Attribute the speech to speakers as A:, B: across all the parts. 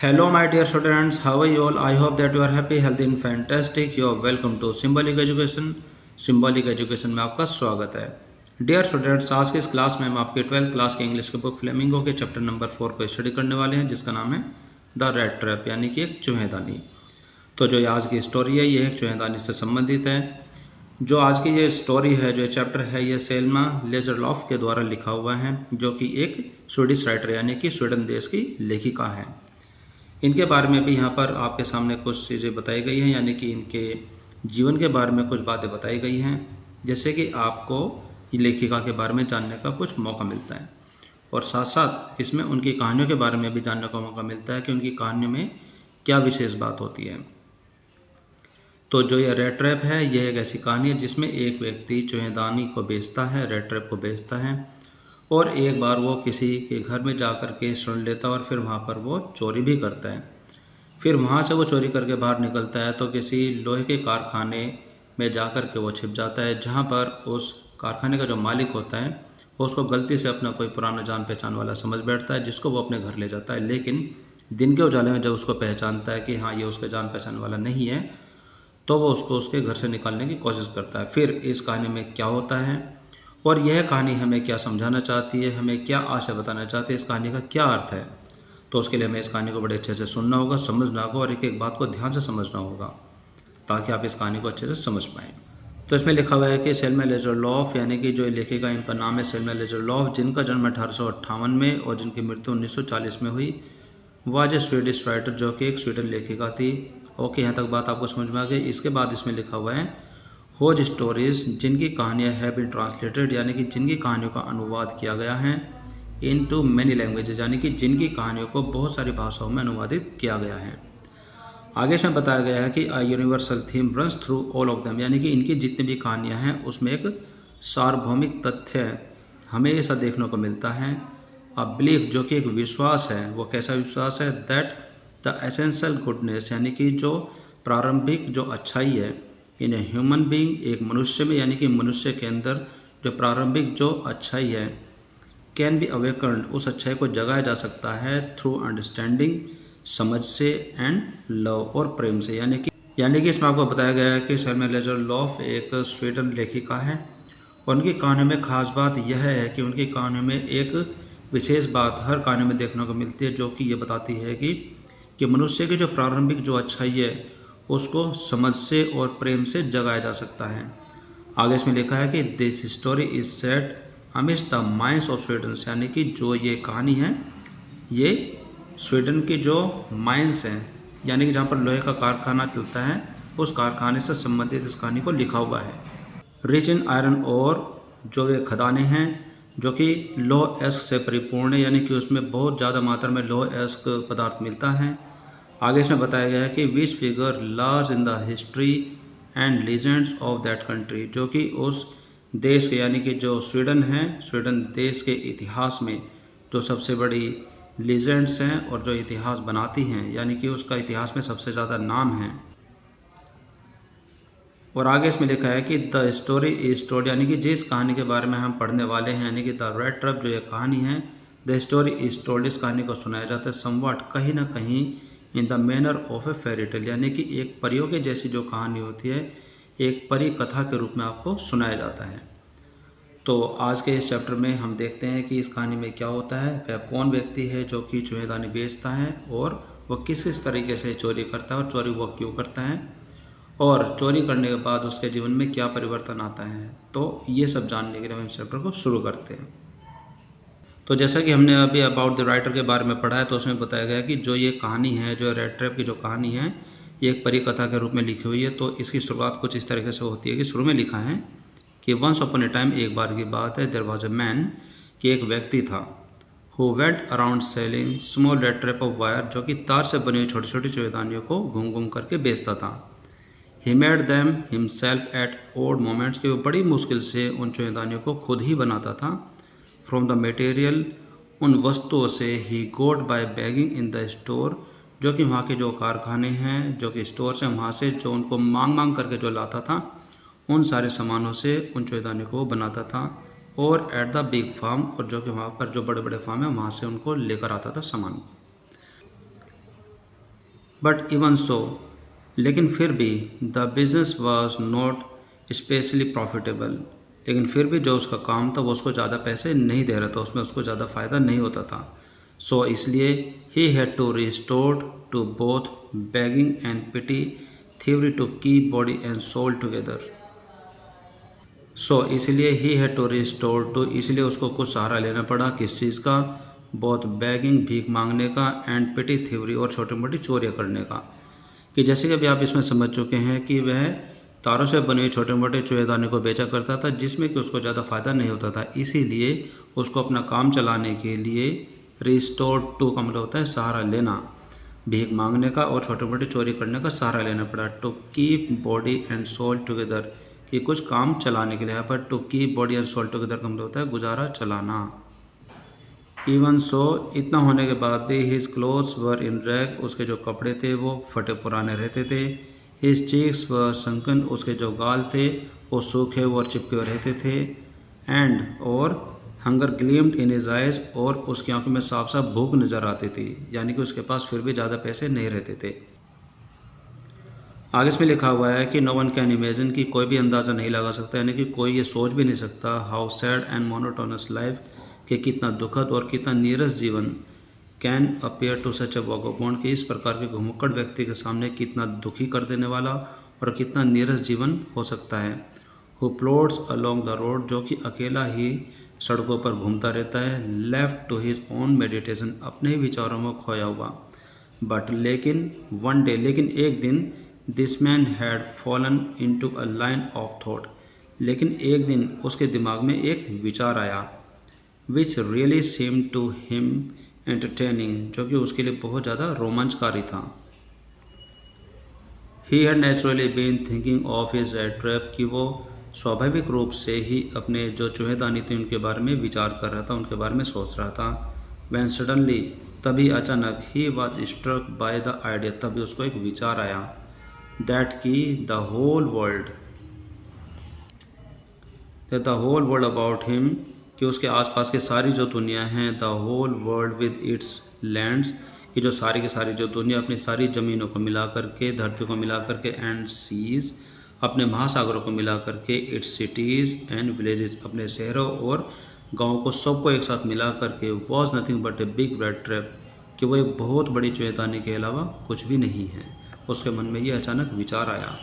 A: Hello, my dear students. How are you all? I hope that you are happy, healthy, and fantastic. You are welcome to Symbolic Education. Symbolic Education में आपका स्वागत है. Dear students, आज की इस class में हम आपके 12th क्लास के इंग्लिश के बुक फ्लेमिंगो के चैप्टर नंबर 4 को स्टडी करने वाले हैं, जिसका नाम है द रैट ट्रैप, यानी कि एक चूहेदानी. तो जो आज की स्टोरी है, ये एक चूहेदानी से संबंधित है. जो आज की ये स्टोरी है, जो चैप्टर है, ये सेल्मा लेजरलॉफ के द्वारा लिखा हुआ है, जो कि एक स्वीडिश राइटर यानी कि स्वीडन देश की लेखिका है. इनके बारे में भी यहाँ पर आपके सामने कुछ चीज़ें बताई गई हैं, यानी कि इनके जीवन के बारे में कुछ बातें बताई गई हैं, जैसे कि आपको लेखिका के बारे में जानने का कुछ मौका मिलता है. और साथ साथ इसमें उनकी कहानियों के बारे में भी जानने का मौका मिलता है कि उनकी कहानियों में क्या विशेष बात होती है. तो जो ये रेड ट्रैप है, यह एक ऐसी कहानी है जिसमें एक व्यक्ति चूहेदानी को बेचता है, रेड ट्रैप को बेचता है, और एक बार वो किसी के घर में जाकर के सुन लेता है और फिर वहाँ पर वो चोरी भी करता है. फिर वहाँ से वो चोरी करके बाहर निकलता है तो किसी लोहे के कारखाने में जाकर के वो छिप जाता है, जहाँ पर उस कारखाने का जो मालिक होता है वो उसको गलती से अपना कोई पुराना जान पहचान वाला समझ बैठता है, जिसको वो अपने घर ले जाता है. लेकिन दिन के उजाले में जब उसको पहचानता है कि हाँ, ये उसके जान पहचान वाला नहीं है, तो वो उसको उसके घर से निकालने की कोशिश करता है. फिर इस कहानी में क्या होता है और यह कहानी हमें क्या समझाना चाहती है, हमें क्या आशय बताना चाहती है, इस कहानी का क्या अर्थ है, तो उसके लिए हमें इस कहानी को बड़े अच्छे से सुनना होगा, समझना होगा और एक एक बात को ध्यान से समझना होगा, ताकि आप इस कहानी को अच्छे से समझ पाएँ. तो इसमें लिखा हुआ है कि सेल्मा लेजरलॉफ, यानी कि जो लेखिका, इनका नाम है सेल्मा लेजरलॉफ, जिनका जन्म 1858 में और जिनकी मृत्यु 1940 में हुई, वह स्वीडिश राइटर, जो कि एक स्वीडन लेखिका थी. ओके, यहाँ तक बात आपको समझ में आ गई. इसके बाद इसमें लिखा हुआ है होज स्टोरीज, जिनकी कहानियाँ हैव बीन ट्रांसलेटेड, यानी कि जिनकी कहानियों का अनुवाद किया गया है, इनटू मैनी लैंग्वेजेज, यानी कि जिनकी कहानियों को बहुत सारी भाषाओं में अनुवादित किया गया है. आगे इसमें बताया गया है कि a universal theme runs through all of them, यानी कि इनकी जितनी भी कहानियाँ हैं उसमें एक सार्वभौमिक तथ्य हमें ऐसा देखने को मिलता है. अ बिलीफ, जो कि एक विश्वास है. वो कैसा विश्वास है? दैट द एसेंशियल गुडनेस, यानी कि जो प्रारंभिक जो अच्छाई है, इन ए ह्यूमन बीइंग, एक मनुष्य में, यानी कि मनुष्य के अंदर जो प्रारंभिक जो अच्छाई है, कैन बी अवेकन्ड, उस अच्छाई को जगाया जा सकता है थ्रू अंडरस्टैंडिंग, समझ से, एंड लव, और प्रेम से. यानी कि इसमें आपको बताया गया है कि सेल्मा लेजरलॉफ एक स्वीडन लेखिका है और उनकी कहानी में खास बात यह है कि उनकी कहानी में एक विशेष बात हर कहानी में देखने को मिलती है, जो कि ये बताती है कि मनुष्य की जो प्रारंभिक जो अच्छाई है उसको समझ से और प्रेम से जगाया जा सकता है. आगे इसमें लिखा है कि this story is set amidst the mines of Sweden, यानी कि जो ये कहानी है ये स्वीडन की जो माइंस हैं, यानी कि जहाँ पर लोहे का कारखाना चलता है, उस कारखाने से संबंधित इस कहानी को लिखा हुआ है. रिच इन आयरन ओर, जो वे खदानें हैं जो कि लौह एस्क से परिपूर्ण है, यानी कि उसमें बहुत ज़्यादा मात्रा में लौह एस्क पदार्थ मिलता है. आगे इसमें बताया गया है कि which figure large in the history and legends of that country, जो कि उस देश के, यानी कि जो स्वीडन है, स्वीडन देश के इतिहास में जो सबसे बड़ी लीजेंड्स हैं और जो इतिहास बनाती हैं, यानी कि उसका इतिहास में सबसे ज़्यादा नाम है. और आगे इसमें लिखा है कि द स्टोरी इज टोल्ड, यानी कि जिस कहानी के बारे में हम पढ़ने वाले हैं, यानी कि द रेड ट्रैप, जो ये कहानी है, द स्टोरी इज टोल्ड, इस कहानी को सुनाया जाता है समवट, कहीं ना कहीं, in the manner of A fairy tale, यानी कि एक परियों के जैसी जो कहानी होती है, एक परी कथा के रूप में आपको सुनाया जाता है. तो आज के इस चैप्टर में हम देखते हैं कि इस कहानी में क्या होता है, वह कौन व्यक्ति है जो कि चूहेदानी बेचता है, और वह किस तरीके से चोरी करता है और चोरी वह क्यों करता है, और चोरी करने के बाद उसके जीवन में क्या परिवर्तन आता है. तो ये सब जानने के लिए हम इस चैप्टर को शुरू करते हैं. तो जैसा कि हमने अभी अबाउट द राइटर के बारे में पढ़ा है, तो उसमें बताया गया कि जो ये कहानी है, जो रेड ट्रैप की जो कहानी है, ये एक परी कथा के रूप में लिखी हुई है. तो इसकी शुरुआत कुछ इस तरीके से होती है कि शुरू में लिखा है कि वंस अपॉन ए टाइम, एक बार की बात है, देयर वाज ए मैन, कि एक व्यक्ति था, who went around selling small red trap of wire, जो कि तार से बनी हुई छोटी छोटी चूहेदानियों को घूम घूम करके बेचता था. He made them himself at odd moments, कि वो बड़ी मुश्किल से उन चूहेदानियों को खुद ही बनाता था. फ्रॉम द मटेरियल, उन वस्तुओं से, he got by begging in the store, जो कि वहाँ के जो कारखाने हैं, जो कि स्टोर्स हैं, वहाँ से जो उनको मांग मांग करके जो लाता था, उन सारे सामानों से उन चूहेदानियों को बनाता था. और एट द बिग फार्म, और जो कि वहाँ पर जो बड़े बड़े फार्म हैं, वहाँ से उनको लेकर आता था सामान. बट इवन सो, लेकिन फिर भी the business was not specially profitable, लेकिन फिर भी जो उसका काम था वो उसको ज़्यादा पैसे नहीं दे रहा था, उसमें उसको ज़्यादा फ़ायदा नहीं होता था। सो इसलिए he had to restore to both begging and pity theory to keep body and soul together. So इसलिए he had to restore to, इसलिए उसको कुछ सहारा लेना पड़ा, किस चीज़ का, बहुत बैगिंग भीख मांगने का, एंड पिटी थ्योरी और छोटी मोटी चोरियाँ करने का। कि जैसे कि अभी आप इसमें समझ चुके हैं कि वह तारों से बने हुए छोटे मोटे चूहेदानी को बेचा करता था, जिसमें कि उसको ज़्यादा फ़ायदा नहीं होता था, इसीलिए उसको अपना काम चलाने के लिए रिस्टोर टू का मतलब होता है सहारा लेना, भीख मांगने का और छोटे मोटे चोरी करने का सहारा लेना पड़ा। To keep body and soul together, कि कुछ काम चलाने के लिए, यहाँ पर to keep body and soul together का मतलब होता है गुजारा चलाना। इवन सो, इतना होने के बाद भी हिज क्लोथ्स वर इन रैग, उसके जो कपड़े थे वो फटे पुराने रहते थे। हिज चीक्स वर संकन, उसके जो गाल थे वो सूखे और चिपके हुए रहते थे। एंड और hunger gleamed in his eyes, और उसकी आंखों में साफ साफ भूख नज़र आती थी, यानी कि उसके पास फिर भी ज़्यादा पैसे नहीं रहते थे। आगे इसमें लिखा हुआ है कि नो वन कैन इमेजिन, कि कोई भी अंदाज़ा नहीं लगा सकता, यानी कि कोई ये सोच भी नहीं सकता, how sad and monotonous life, कि कितना दुखद और कितना नीरस जीवन, कैन अपियर टू सच अ वॉगबॉन्ड, कि इस प्रकार के घुमक्कड़ व्यक्ति के सामने कितना दुखी कर देने वाला और कितना नीरस जीवन हो सकता है। Who plods along the road, जो कि अकेला ही सड़कों पर घूमता रहता है, left to his own meditation, अपने ही विचारों में खोया हुआ। बट लेकिन वन डे, लेकिन एक दिन, this man had fallen into a line of thought, लेकिन एक दिन उसके दिमाग में एक विचार आया, which really seem to him entertaining, जो कि उसके लिए बहुत ज़्यादा रोमांचकारी था। He had naturally been thinking of his rat trap, कि वो स्वाभाविक रूप से ही अपने जो चूहेदानी थे उनके बारे में विचार कर रहा था, उनके बारे में सोच रहा था। वैन सडनली, तभी अचानक, he was struck by the idea, तभी उसको एक विचार आया, दैट की the whole world about him, कि उसके आसपास की सारी जो दुनिया है, the whole world with its lands, कि जो सारी की सारी जो दुनिया अपनी सारी ज़मीनों को मिला करके, धरती को मिला करके, एंड सीज, अपने महासागरों को मिला करके, इट्स सिटीज़ एंड विलेजेस, अपने शहरों और गाँव को सबको एक साथ मिला करके, was nothing but a big red trap, कि वो एक बहुत बड़ी चेतावनी के अलावा कुछ भी नहीं है। उसके मन में ये अचानक विचार आया।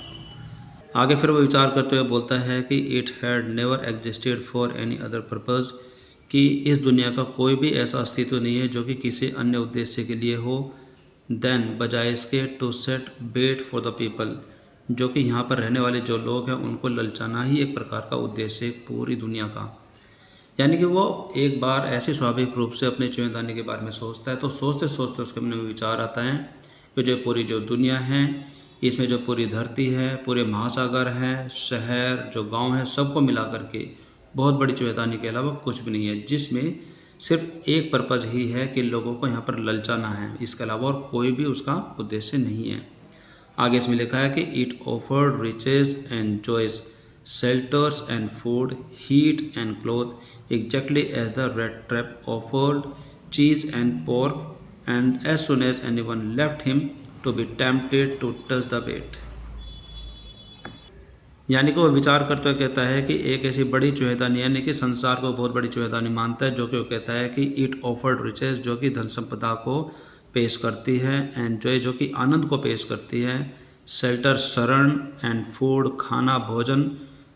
A: आगे फिर वो विचार करते हुए बोलता है कि it had never existed for any other purpose, कि इस दुनिया का कोई भी ऐसा अस्तित्व नहीं है जो कि किसी अन्य उद्देश्य के लिए हो, देन, बजाय इसके, to set bait for the people, जो कि यहाँ पर रहने वाले जो लोग हैं उनको ललचाना ही एक प्रकार का उद्देश्य है पूरी दुनिया का। यानी कि वो एक बार ऐसे स्वाभाविक रूप से अपने चुनाने के बारे में सोचता है, तो सोचते सोचते उसके मन में विचार आता है कि जो पूरी जो दुनिया है, इसमें जो पूरी धरती है, पूरे महासागर हैं, शहर, जो गांव है, सबको मिला करके बहुत बड़ी चेतावनी के अलावा कुछ भी नहीं है, जिसमें सिर्फ एक पर्पज़ ही है कि लोगों को यहाँ पर ललचाना है, इसके अलावा और कोई भी उसका उद्देश्य नहीं है। आगे इसमें लिखा है कि it offered riches and joys, shelters and food, heat and cloth, exactly as the rat trap offered cheese and pork, and as soon as anyone left him to be tempted to touch the bait. यानी कि वो विचार करते हुए कहता है कि एक ऐसी बड़ी चुहेदानी, यानी कि संसार को बहुत बड़ी चुहेदानी मानता है, जो कि वो कहता है कि इट ऑफर्ड रिचेस, जो कि धन संपदा को पेश करती है, एंड जॉय, जो कि आनंद को पेश करती है, शेल्टर शरण, एंड फूड खाना भोजन,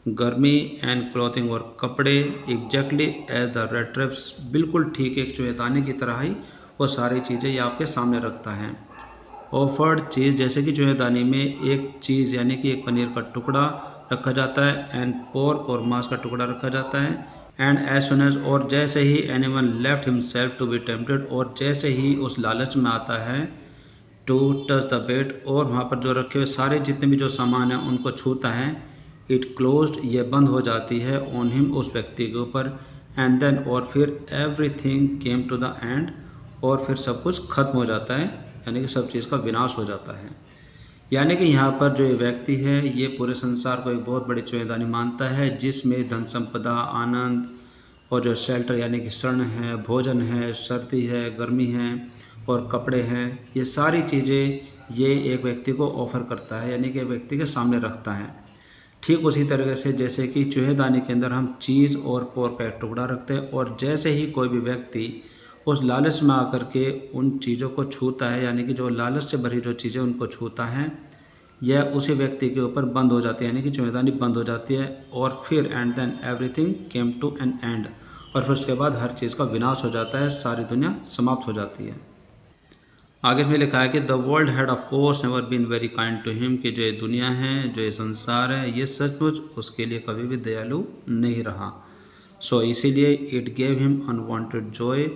A: गर्मी, एंड क्लॉथिंग और कपड़े, exactly as the rat traps, बिल्कुल ठीक एक चुहेदानी की तरह ही वो सारी चीज़ें ये आपके सामने रखता है। ऑफर्ड चीज़, जैसे कि चुहेदानी में एक चीज़ यानी कि एक पनीर का टुकड़ा रखा जाता है, एंड पोर्क और मांस का टुकड़ा रखा जाता है, एंड एज सुन एज, और जैसे ही animal left himself to be tempted, और जैसे ही उस लालच में आता है, टू टच द बेट, और वहाँ पर जो रखे हुए सारे जितने भी जो सामान हैं उनको छूता है, इट क्लोज्ड, ये बंद हो जाती है, ऑन हिम, उस व्यक्ति के ऊपर, एंड देन, और फिर everything came to the end, और फिर सब कुछ खत्म हो जाता है, यानी कि सब चीज़ का विनाश हो जाता है। यानी कि यहाँ पर जो ये व्यक्ति है, ये पूरे संसार को एक बहुत बड़ी चुहेदानी मानता है, जिसमें धन संपदा, आनंद, और जो शेल्टर यानी कि शरण है, भोजन है, सर्दी है, गर्मी है, और कपड़े हैं, ये सारी चीज़ें ये एक व्यक्ति को ऑफ़र करता है, यानी कि एक व्यक्ति के सामने रखता है। ठीक उसी तरीके से जैसे कि चूहेदानी के अंदर हम चीज़ और पोर्क का एक टुकड़ा रखते हैं, और जैसे ही कोई भी व्यक्ति उस लालच में आकर के उन चीज़ों को छूता है, यानी कि जो लालच से भरी जो चीज़ें उनको छूता है, यह उसी व्यक्ति के ऊपर बंद हो जाती है, यानी कि चूहेदानी बंद हो जाती है। और फिर and then everything came to an end, और फिर उसके बाद हर चीज़ का विनाश हो जाता है, सारी दुनिया समाप्त हो जाती है। आगे इसमें लिखा है कि the world had of course never been very kind to him, कि जो ये दुनिया है, जो ये संसार है, ये सचमुच उसके लिए कभी भी दयालु नहीं रहा। सो इसीलिए it gave him unwanted Joy,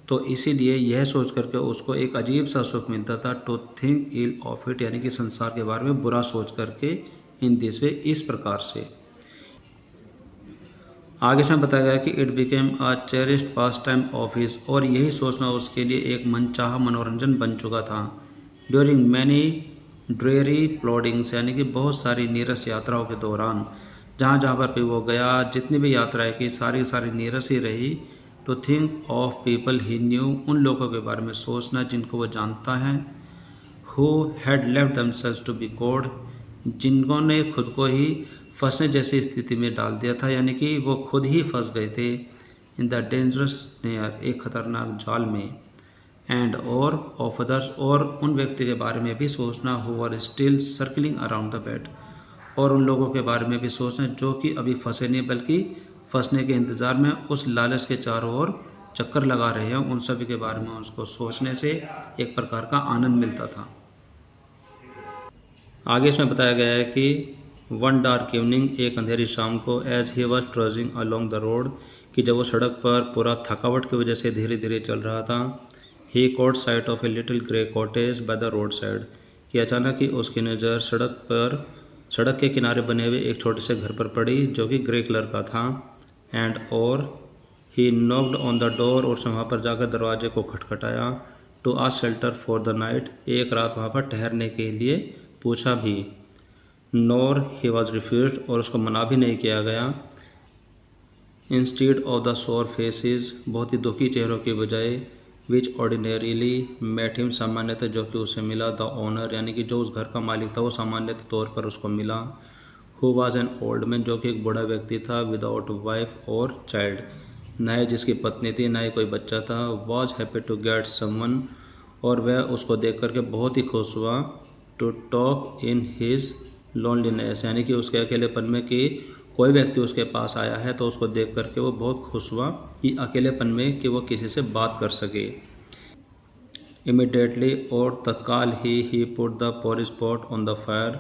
A: तो इसीलिए यह सोच करके उसको एक अजीब सा सुख मिलता था, to think ill of it, यानी कि संसार के बारे में बुरा सोच करके, इन दिस वे, इस प्रकार से। आगे इसमें बताया गया कि it became a cherished pass time of his, और यही सोचना उसके लिए एक मनचाहा मनोरंजन बन चुका था। ड्यूरिंग मैनी ड्रेरी प्लॉडिंग्स, यानी कि बहुत सारी नीरस यात्राओं के दौरान, जहाँ जहाँ पर भी वो गया, जितनी भी यात्राएं की, सारी सारी नीरस ही रही। To think of people he knew, उन लोगों के बारे में सोचना जिनको वो जानता है। Who had left themselves to be caught, जिन्होंने खुद को ही फंसने जैसी स्थिति में डाल दिया था, यानी कि वो खुद ही फंस गए थे। इन द डेंजरस स्नेयर, एक खतरनाक जाल में। एंड और ऑफ अदर्स, और उन व्यक्ति के बारे में भी सोचना, who are still circling around the bait, और उन लोगों के बारे में भी सोचना जो कि अभी फंसे नहीं बल्कि फंसने के इंतज़ार में उस लालच के चारों ओर चक्कर लगा रहे हैं। उन सभी के बारे में उसको सोचने से एक प्रकार का आनंद मिलता था। आगे इसमें बताया गया है कि वन डार्क इवनिंग, एक अंधेरी शाम को, as he was trudging along the road, कि जब वो सड़क पर पूरा थकावट की वजह से धीरे धीरे चल रहा था, he caught sight of a little grey cottage by the road side, कि अचानक ही उसकी नज़र सड़क के किनारे बने हुए एक छोटे से घर पर पड़ी जो कि ग्रे कलर का था। एंड और he knocked on the door, और उसने वहाँ पर जाकर दरवाजे को खटखटाया। To ask shelter for the night, एक रात वहाँ पर ठहरने के लिए पूछा भी। नोर ही वॉज रिफ्यूज्ड, और उसको मना भी नहीं किया गया। इंस्टीड ऑफ द सोर फेसेस, बहुत ही दुखी चेहरों के बजाय, विच ऑर्डिनरीली मेट हिम, सामान्यतः जो कि उसे मिला, द ओनर, यानी कि जो उस घर का मालिक था वो सामान्यतः तौर पर उसको मिला। Who was an old man, जो कि एक बूढ़ा व्यक्ति था, विदाउट वाइफ और चाइल्ड, न ही जिसकी पत्नी थी, न ही कोई बच्चा था। Was happy to get someone, और वह उसको देख करके बहुत ही खुश हुआ। To talk in his loneliness, यानी कि उसके अकेलेपन में, कि कोई व्यक्ति उसके पास आया है तो उसको देख करके वो बहुत खुश हुआ कि अकेलेपन में, कि वो किसी से बात कर सके। इमिडिएटली, और तत्काल he put the porridge pot on the fire,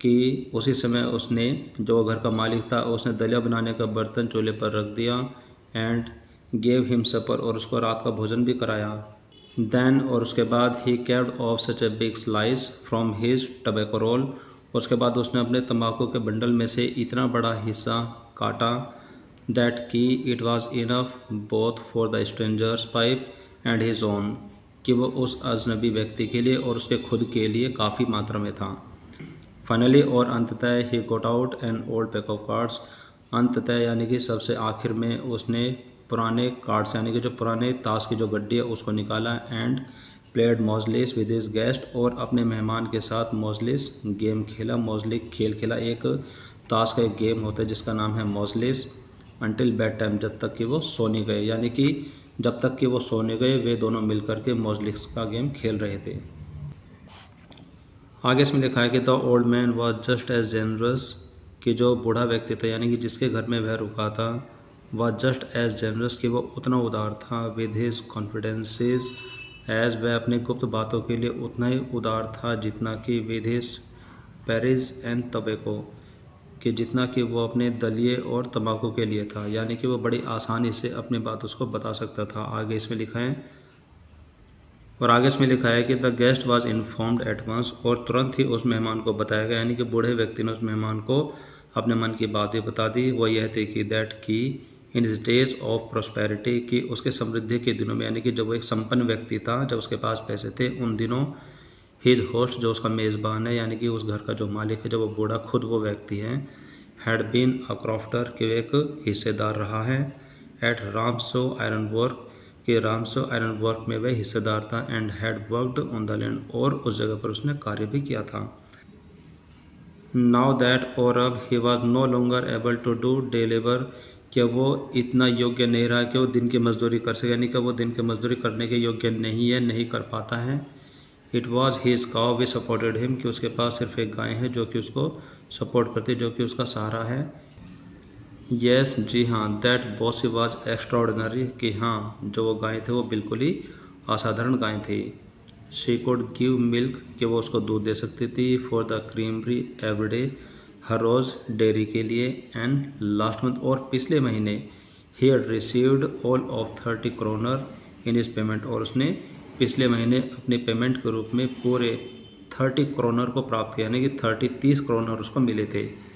A: कि उसी समय उसने, जो घर का मालिक था, उसने दलिया बनाने का बर्तन चूल्हे पर रख दिया। एंड गेव हिम सपर, और उसको रात का भोजन भी कराया। देन, और उसके बाद, he capped off such a big slice from his tobacco roll, उसके बाद उसने अपने तंबाकू के बंडल में से इतना बड़ा हिस्सा काटा, दैट की it was enough both for the strangers pipe and his own, कि वो उस अजनबी व्यक्ति के लिए और उसके खुद के लिए काफ़ी मात्रा में था। फाइनली, और अंततः, he got out an old pack of cards, अंततः यानी कि सबसे आखिर में उसने पुराने कार्ड्स, यानी कि जो पुराने ताश की जो गड्डी है उसको निकाला। एंड प्लेड मोजलिस विद हिज गेस्ट, और अपने मेहमान के साथ मोजलिस गेम खेला। मोजलिस खेल खेला, एक ताश का एक गेम होता है जिसका नाम है मोजलिस। अंटिल बेड टाइम, जब तक कि वो सोने गए, यानी कि जब तक कि वो सोने गए वे दोनों मिलकर के मोजलिस का गेम खेल रहे थे। आगे इसमें लिखा है कि the old man was just as generous, कि जो बूढ़ा व्यक्ति था, यानी कि जिसके घर में वह रुका था, वॉज जस्ट एज जेनरस, कि वो उतना उदार था, विद हिज कॉन्फिडेंसेस, एज वह अपनी गुप्त बातों के लिए उतना ही उदार था जितना कि with his Paris and tobacco, कि जितना कि वो अपने दलिये और तंबाकू के लिए था, यानी कि वो बड़ी आसानी से अपनी बात उसको बता सकता था। आगे इसमें लिखा है, और आगे इसमें लिखा है कि the guest was informed at once, और तुरंत ही उस मेहमान को बताया गया, यानी कि बूढ़े व्यक्ति ने उस मेहमान को अपने मन की बातें बता दी। वो यह थी कि दैट की in his days of prosperity, कि उसके समृद्धि के दिनों में, यानी कि जब वो एक संपन्न व्यक्ति था, जब उसके पास पैसे थे, उन दिनों हिज होस्ट, जो उसका मेज़बान है, यानी कि उस घर का जो मालिक है, जो वो बूढ़ा खुद वो व्यक्ति है, हैड बीन अ क्रॉफ्टर, कि एक हिस्सेदार रहा है, एट रामसो आयरन वर्क, कि रामसो आयरन वर्क में वह हिस्सेदार था and had worked on the land, और उस जगह पर उसने कार्य भी किया था। नाउ दैट, और अब he was no longer able to do day labour, कि वो इतना योग्य नहीं रहा कि वो दिन की मजदूरी कर सके, यानी कि वो दिन की मजदूरी करने के योग्य नहीं है, नहीं कर पाता है। It was his cow we supported him, कि उसके पास सिर्फ एक गाय है जो कि उसको सपोर्ट करती है, जो कि उसका सहारा है। यस, जी हाँ, that bossy was extra ordinary, कि हाँ जो वो गाय थे वो बिल्कुल ही असाधारण गाय थी। शी कुड गिव मिल्क, कि वो उसको दूध दे सकती थी, फॉर द क्रीमरी एवरीडे, हर रोज़ डेयरी के लिए। एंड लास्ट मंथ, और पिछले महीने, he had received all of 30 kroner in his payment, और उसने पिछले महीने अपने पेमेंट के रूप में पूरे 30 क्रोनर को प्राप्त किया, यानी कि 30 क्रोनर उसको मिले थे।